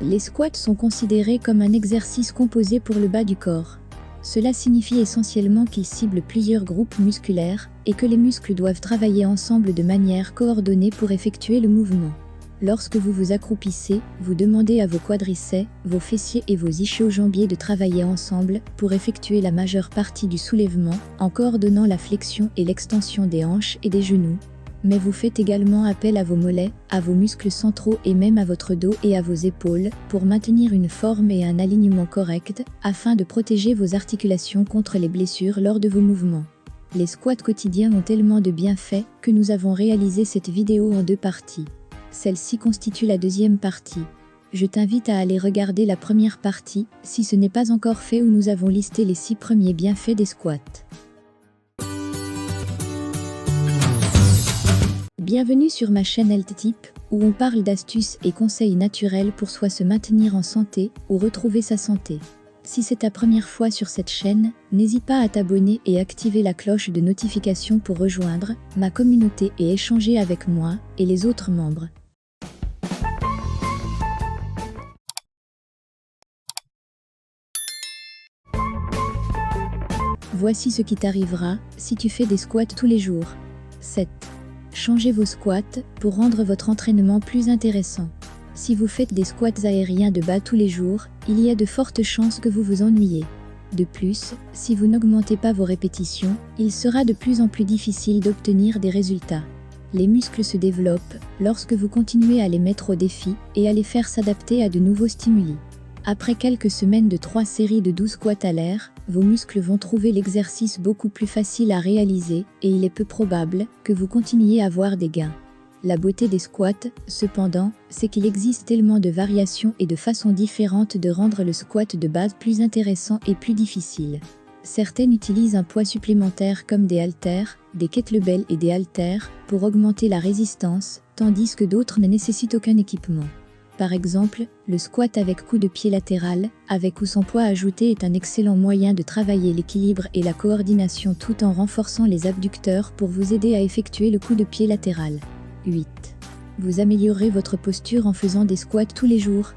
Les squats sont considérés comme un exercice composé pour le bas du corps. Cela signifie essentiellement qu'ils ciblent plusieurs groupes musculaires et que les muscles doivent travailler ensemble de manière coordonnée pour effectuer le mouvement. Lorsque vous vous accroupissez, vous demandez à vos quadriceps, vos fessiers et vos ischio-jambiers de travailler ensemble pour effectuer la majeure partie du soulèvement en coordonnant la flexion et l'extension des hanches et des genoux. Mais vous faites également appel à vos mollets, à vos muscles centraux et même à votre dos et à vos épaules pour maintenir une forme et un alignement correct afin de protéger vos articulations contre les blessures lors de vos mouvements. Les squats quotidiens ont tellement de bienfaits que nous avons réalisé cette vidéo en 2 parties. Celle-ci constitue la deuxième partie. Je t'invite à aller regarder la première partie, si ce n'est pas encore fait, où nous avons listé les 6 premiers bienfaits des squats. Bienvenue sur ma chaîne Health Tip, où on parle d'astuces et conseils naturels pour soit se maintenir en santé ou retrouver sa santé. Si c'est ta première fois sur cette chaîne, n'hésite pas à t'abonner et activer la cloche de notification pour rejoindre ma communauté et échanger avec moi et les autres membres. Voici ce qui t'arrivera si tu fais des squats tous les jours. 7. Changez vos squats pour rendre votre entraînement plus intéressant. Si vous faites des squats aériens de bas tous les jours, il y a de fortes chances que vous vous ennuyez. De plus, si vous n'augmentez pas vos répétitions, il sera de plus en plus difficile d'obtenir des résultats. Les muscles se développent lorsque vous continuez à les mettre au défi et à les faire s'adapter à de nouveaux stimuli. Après quelques semaines de 3 séries de 12 squats à l'air, vos muscles vont trouver l'exercice beaucoup plus facile à réaliser et il est peu probable que vous continuiez à voir des gains. La beauté des squats, cependant, c'est qu'il existe tellement de variations et de façons différentes de rendre le squat de base plus intéressant et plus difficile. Certaines utilisent un poids supplémentaire comme des haltères, des kettlebells et des haltères pour augmenter la résistance, tandis que d'autres ne nécessitent aucun équipement. Par exemple, le squat avec coup de pied latéral, avec ou sans poids ajouté, est un excellent moyen de travailler l'équilibre et la coordination tout en renforçant les abducteurs pour vous aider à effectuer le coup de pied latéral. 8. Vous améliorerez votre posture en faisant des squats tous les jours.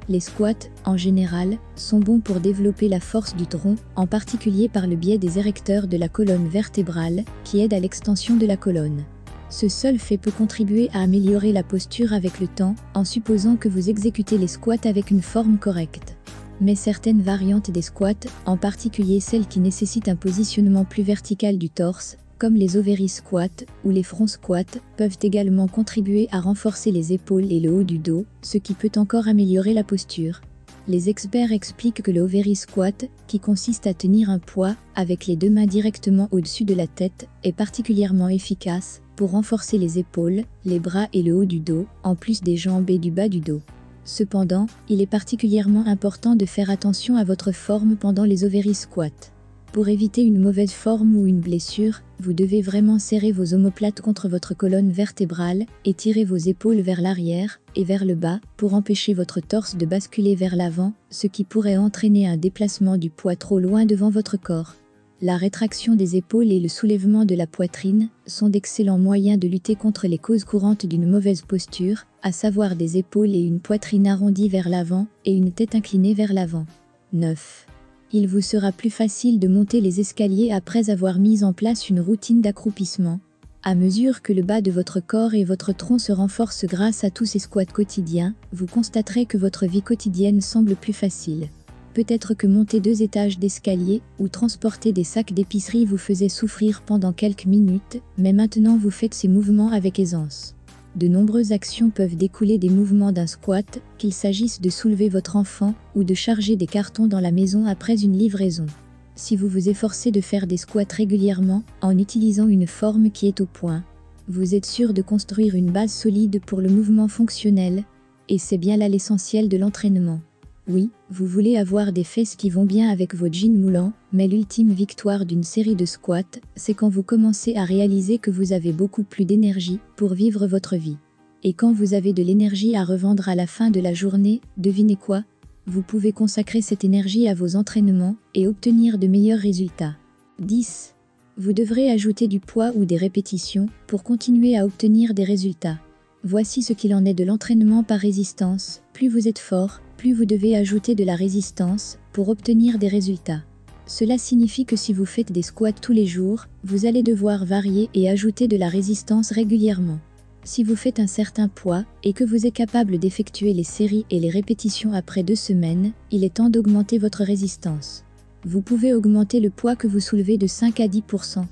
Les squats, en général, sont bons pour développer la force du tronc, en particulier par le biais des érecteurs de la colonne vertébrale, qui aident à l'extension de la colonne. Ce seul fait peut contribuer à améliorer la posture avec le temps, en supposant que vous exécutez les squats avec une forme correcte. Mais certaines variantes des squats, en particulier celles qui nécessitent un positionnement plus vertical du torse, comme les ovaries squats ou les front squats, peuvent également contribuer à renforcer les épaules et le haut du dos, ce qui peut encore améliorer la posture. Les experts expliquent que le ovary squat, qui consiste à tenir un poids avec les 2 mains directement au-dessus de la tête, est particulièrement efficace pour renforcer les épaules, les bras et le haut du dos, en plus des jambes et du bas du dos. Cependant, il est particulièrement important de faire attention à votre forme pendant les ovaries squats. Pour éviter une mauvaise forme ou une blessure, vous devez vraiment serrer vos omoplates contre votre colonne vertébrale et tirer vos épaules vers l'arrière et vers le bas pour empêcher votre torse de basculer vers l'avant, ce qui pourrait entraîner un déplacement du poids trop loin devant votre corps. La rétraction des épaules et le soulèvement de la poitrine sont d'excellents moyens de lutter contre les causes courantes d'une mauvaise posture, à savoir des épaules et une poitrine arrondie vers l'avant et une tête inclinée vers l'avant. 9. Il vous sera plus facile de monter les escaliers après avoir mis en place une routine d'accroupissement. À mesure que le bas de votre corps et votre tronc se renforcent grâce à tous ces squats quotidiens, vous constaterez que votre vie quotidienne semble plus facile. Peut-être que monter 2 étages d'escalier ou transporter des sacs d'épicerie vous faisait souffrir pendant quelques minutes, mais maintenant vous faites ces mouvements avec aisance. De nombreuses actions peuvent découler des mouvements d'un squat, qu'il s'agisse de soulever votre enfant ou de charger des cartons dans la maison après une livraison. Si vous vous efforcez de faire des squats régulièrement, en utilisant une forme qui est au point, vous êtes sûr de construire une base solide pour le mouvement fonctionnel, et c'est bien là l'essentiel de l'entraînement. Oui, vous voulez avoir des fesses qui vont bien avec vos jeans moulants, mais l'ultime victoire d'une série de squats, c'est quand vous commencez à réaliser que vous avez beaucoup plus d'énergie pour vivre votre vie. Et quand vous avez de l'énergie à revendre à la fin de la journée, devinez quoi ? Vous pouvez consacrer cette énergie à vos entraînements et obtenir de meilleurs résultats. 10. Vous devrez ajouter du poids ou des répétitions pour continuer à obtenir des résultats. Voici ce qu'il en est de l'entraînement par résistance. Plus vous êtes fort, plus vous devez ajouter de la résistance pour obtenir des résultats. Cela signifie que si vous faites des squats tous les jours, vous allez devoir varier et ajouter de la résistance régulièrement. Si vous faites un certain poids et que vous êtes capable d'effectuer les séries et les répétitions après 2 semaines, il est temps d'augmenter votre résistance. Vous pouvez augmenter le poids que vous soulevez de 5 à 10%.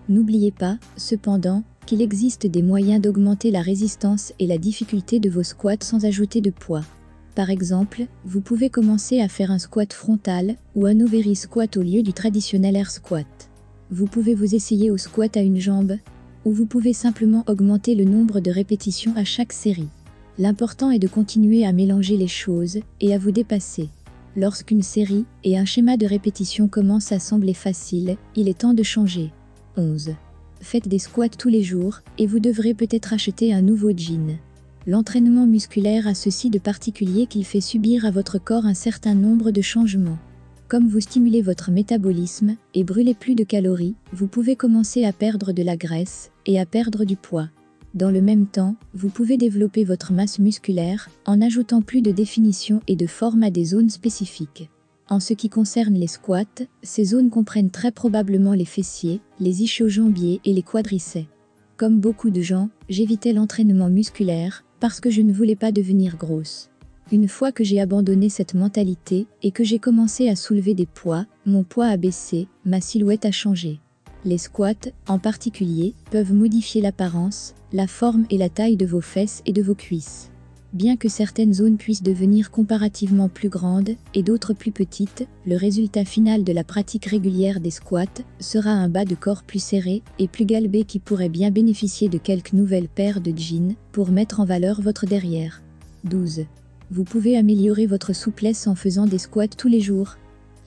N'oubliez pas, cependant, qu'il existe des moyens d'augmenter la résistance et la difficulté de vos squats sans ajouter de poids. Par exemple, vous pouvez commencer à faire un squat frontal ou un overhead squat au lieu du traditionnel air squat. Vous pouvez vous essayer au squat à une jambe, ou vous pouvez simplement augmenter le nombre de répétitions à chaque série. L'important est de continuer à mélanger les choses et à vous dépasser. Lorsqu'une série et un schéma de répétition commencent à sembler faciles, il est temps de changer. 11. Faites des squats tous les jours et vous devrez peut-être acheter un nouveau jean. L'entraînement musculaire a ceci de particulier qu'il fait subir à votre corps un certain nombre de changements. Comme vous stimulez votre métabolisme et brûlez plus de calories, vous pouvez commencer à perdre de la graisse et à perdre du poids. Dans le même temps, vous pouvez développer votre masse musculaire en ajoutant plus de définition et de forme à des zones spécifiques. En ce qui concerne les squats, ces zones comprennent très probablement les fessiers, les ischio-jambiers et les quadriceps. Comme beaucoup de gens, j'évitais l'entraînement musculaire parce que je ne voulais pas devenir grosse. Une fois que j'ai abandonné cette mentalité et que j'ai commencé à soulever des poids, mon poids a baissé, ma silhouette a changé. Les squats, en particulier, peuvent modifier l'apparence, la forme et la taille de vos fesses et de vos cuisses. Bien que certaines zones puissent devenir comparativement plus grandes et d'autres plus petites, le résultat final de la pratique régulière des squats sera un bas de corps plus serré et plus galbé qui pourrait bien bénéficier de quelques nouvelles paires de jeans pour mettre en valeur votre derrière. 12. Vous pouvez améliorer votre souplesse en faisant des squats tous les jours.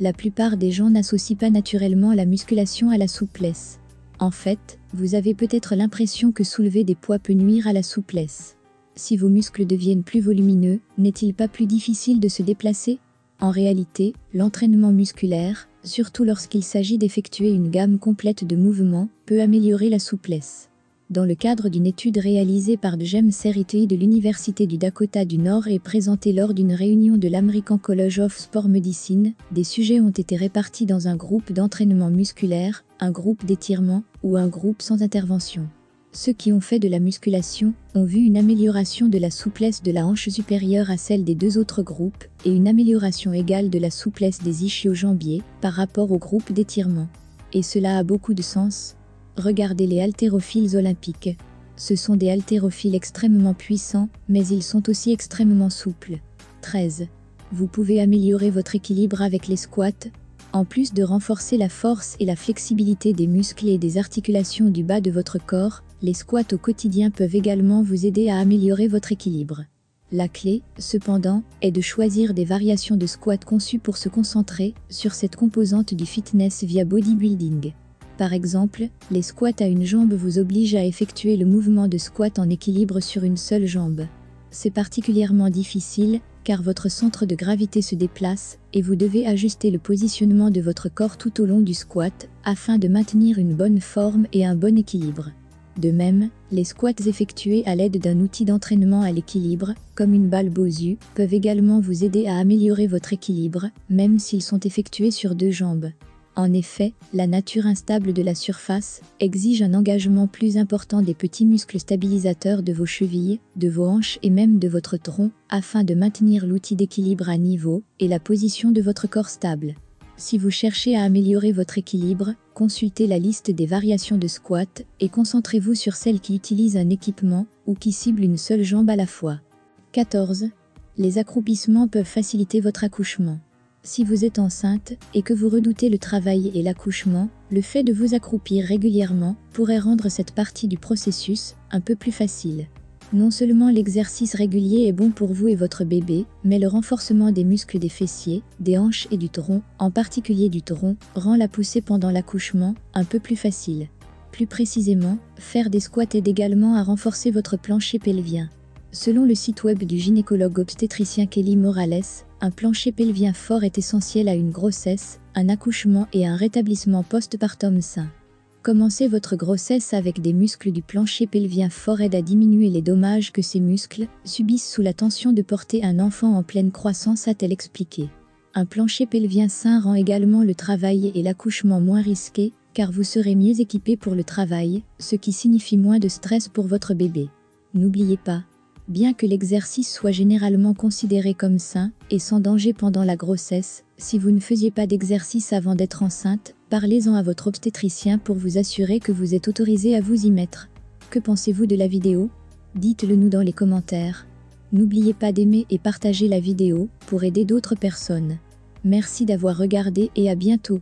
La plupart des gens n'associent pas naturellement la musculation à la souplesse. En fait, vous avez peut-être l'impression que soulever des poids peut nuire à la souplesse. Si vos muscles deviennent plus volumineux, n'est-il pas plus difficile de se déplacer? En réalité, l'entraînement musculaire, surtout lorsqu'il s'agit d'effectuer une gamme complète de mouvements, peut améliorer la souplesse. Dans le cadre d'une étude réalisée par James Serity de l'Université du Dakota du Nord et présentée lors d'une réunion de l'American College of Sport Medicine, des sujets ont été répartis dans un groupe d'entraînement musculaire, un groupe d'étirement ou un groupe sans intervention. Ceux qui ont fait de la musculation ont vu une amélioration de la souplesse de la hanche supérieure à celle des 2 autres groupes et une amélioration égale de la souplesse des ischio-jambiers par rapport au groupe d'étirement. Et cela a beaucoup de sens. Regardez les haltérophiles olympiques. Ce sont des haltérophiles extrêmement puissants, mais ils sont aussi extrêmement souples. 13. Vous pouvez améliorer votre équilibre avec les squats. En plus de renforcer la force et la flexibilité des muscles et des articulations du bas de votre corps, les squats au quotidien peuvent également vous aider à améliorer votre équilibre. La clé, cependant, est de choisir des variations de squat conçues pour se concentrer sur cette composante du fitness via bodybuilding. Par exemple, les squats à une jambe vous obligent à effectuer le mouvement de squat en équilibre sur une seule jambe. C'est particulièrement difficile, car votre centre de gravité se déplace, et vous devez ajuster le positionnement de votre corps tout au long du squat, afin de maintenir une bonne forme et un bon équilibre. De même, les squats effectués à l'aide d'un outil d'entraînement à l'équilibre, comme une balle Bosu, peuvent également vous aider à améliorer votre équilibre, même s'ils sont effectués sur 2 jambes. En effet, la nature instable de la surface exige un engagement plus important des petits muscles stabilisateurs de vos chevilles, de vos hanches et même de votre tronc, afin de maintenir l'outil d'équilibre à niveau et la position de votre corps stable. Si vous cherchez à améliorer votre équilibre, consultez la liste des variations de squat et concentrez-vous sur celles qui utilisent un équipement ou qui ciblent une seule jambe à la fois. 14. Les accroupissements peuvent faciliter votre accouchement. Si vous êtes enceinte et que vous redoutez le travail et l'accouchement, le fait de vous accroupir régulièrement pourrait rendre cette partie du processus un peu plus facile. Non seulement l'exercice régulier est bon pour vous et votre bébé, mais le renforcement des muscles des fessiers, des hanches et du tronc, en particulier du tronc, rend la poussée pendant l'accouchement un peu plus facile. Plus précisément, faire des squats aide également à renforcer votre plancher pelvien. Selon le site web du gynécologue obstétricien Kelly Morales, un plancher pelvien fort est essentiel à une grossesse, un accouchement et un rétablissement post-partum sain. Commencez votre grossesse avec des muscles du plancher pelvien forts aident à diminuer les dommages que ces muscles subissent sous la tension de porter un enfant en pleine croissance, a-t-elle expliqué. Un plancher pelvien sain rend également le travail et l'accouchement moins risqués, car vous serez mieux équipé pour le travail, ce qui signifie moins de stress pour votre bébé. N'oubliez pas, bien que l'exercice soit généralement considéré comme sain et sans danger pendant la grossesse, si vous ne faisiez pas d'exercice avant d'être enceinte, parlez-en à votre obstétricien pour vous assurer que vous êtes autorisé à vous y mettre. Que pensez-vous de la vidéo? Dites-le nous dans les commentaires. N'oubliez pas d'aimer et partager la vidéo pour aider d'autres personnes. Merci d'avoir regardé et à bientôt.